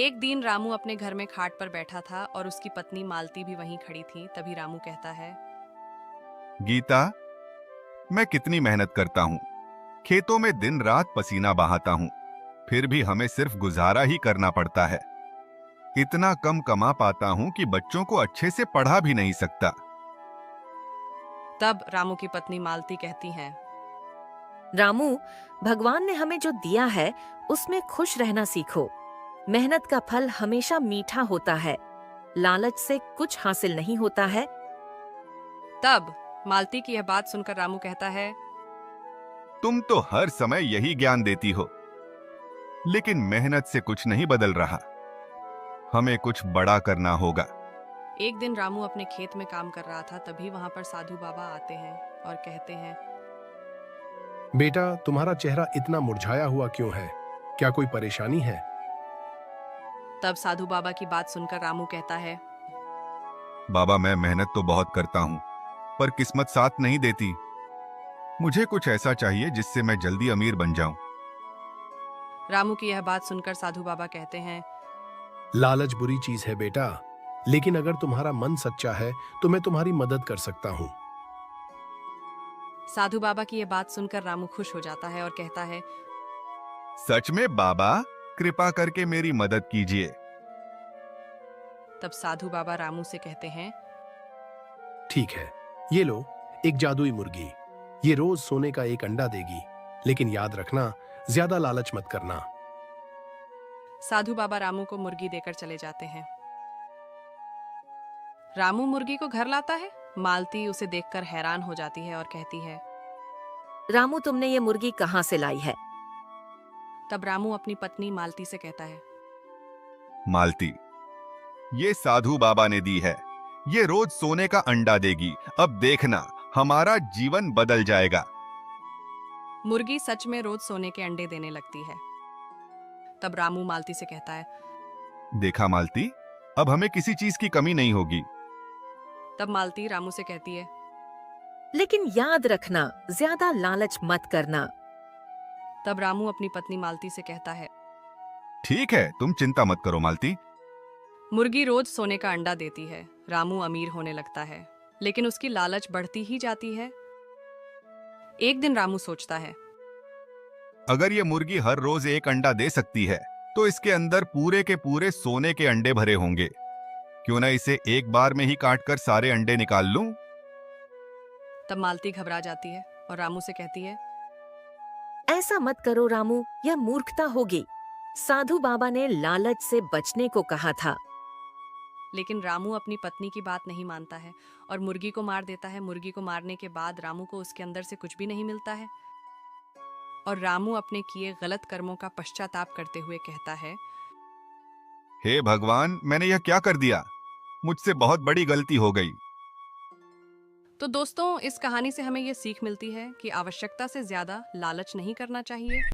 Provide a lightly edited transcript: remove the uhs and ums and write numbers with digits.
एक दिन रामू अपने घर में खाट पर बैठा था और उसकी पत्नी मालती भी वहीं खड़ी थी। तभी रामू कहता है, गीता, मैं कितनी मेहनत करता हूँ, खेतों में दिन रात पसीना बहाता हूँ, फिर भी हमें सिर्फ गुजारा ही करना पड़ता है। इतना कम कमा पाता हूँ कि बच्चों को अच्छे से पढ़ा भी नहीं सकता। तब रामू की पत्नी मालती कहती हैं, रामू, भगवान ने हमें जो दिया है उसमें खुश रहना सीखो। मेहनत का फल हमेशा मीठा होता है। लालच से कुछ हासिल नहीं होता है। तब मालती की यह बात सुनकर रामू कहता है, तुम तो हर समय यही ज्ञान देती हो, लेकिन मेहनत से कुछ नहीं बदल रहा। हमें कुछ बड़ा करना होगा। एक दिन रामू अपने खेत में काम कर रहा था। तभी वहां पर साधु बाबा आते हैं और कहते हैं, बेटा, तुम्हारा चेहरा इतना मुरझाया हुआ क्यों है? क्या कोई परेशानी है? तब साधु बाबा की बात सुनकर रामू कहता है, बाबा, मैं मेहनत तो बहुत करता हूँ, पर किस्मत साथ नहीं देती। मुझे कुछ ऐसा चाहिए जिससे मैं जल्दी अमीर बन जाऊं। रामू की यह बात सुनकर साधु बाबा कहते हैं, लालच बुरी चीज है बेटा, लेकिन अगर तुम्हारा मन सच्चा है तो मैं तुम्हारी मदद कर सकता हूँ। साधु बाबा की यह बात सुनकर रामू खुश हो जाता है और कहता है, सच में बाबा, कृपा करके मेरी मदद कीजिए। तब साधु बाबा रामू से कहते हैं, ठीक है, ये लो एक जादुई मुर्गी। ये रोज सोने का एक अंडा देगी, लेकिन याद रखना, ज्यादा लालच मत करना। साधु बाबा रामू को मुर्गी देकर चले जाते हैं। रामू मुर्गी को घर लाता है। मालती उसे देखकर हैरान हो जाती है और कहती है, रामू, तुमने ये मुर्गी कहाँ से लाई है? तब रामू अपनी पत्नी मालती से कहता है, मालती, ये साधु बाबा ने दी है। ये रोज सोने का अंडा देगी। अब देखना, हमारा जीवन बदल जाएगा। मुर्गी सच में रोज सोने के अंडे देने लगती है। तब रामू मालती से कहता है, देखा मालती, अब हमें किसी चीज की कमी नहीं होगी। तब मालती रामू से कहती है, लेकिन याद रखना, ज्यादा लालच मत करना। तब रामू अपनी पत्नी मालती से कहता है, ठीक है, तुम चिंता मत करो मालती। मुर्गी रोज सोने का अंडा देती है। रामू अमीर होने लगता है, लेकिन उसकी लालच बढ़ती ही जाती है। एक दिन रामू सोचता है, अगर ये मुर्गी हर रोज एक अंडा दे सकती है, तो इसके अंदर पूरे के पूरे सोने के अंडे भरे होंगे। क्यों ना इसे एक बार में ही काटकर सारे अंडे निकाल लूं? तब मालती घबरा जाती है और रामू से कहती है, ऐसा मत करो रामू, यह मूर्खता होगी। साधु बाबा ने लालच से बचने को कहा था। लेकिन रामू अपनी पत्नी की बात नहीं मानता है और मुर्गी को मार देता है। मुर्गी को मारने के बाद रामू को उसके अंदर से कुछ भी नहीं मिलता है और रामू अपने किए गलत कर्मों का पश्चाताप करते हुए कहता है, हे भगवान, मैंने यह क्या कर दिया? मुझसे बहुत बड़ी गलती हो गई। तो दोस्तों, इस कहानी से हमें यह सीख मिलती है कि आवश्यकता से ज्यादा लालच नहीं करना चाहिए।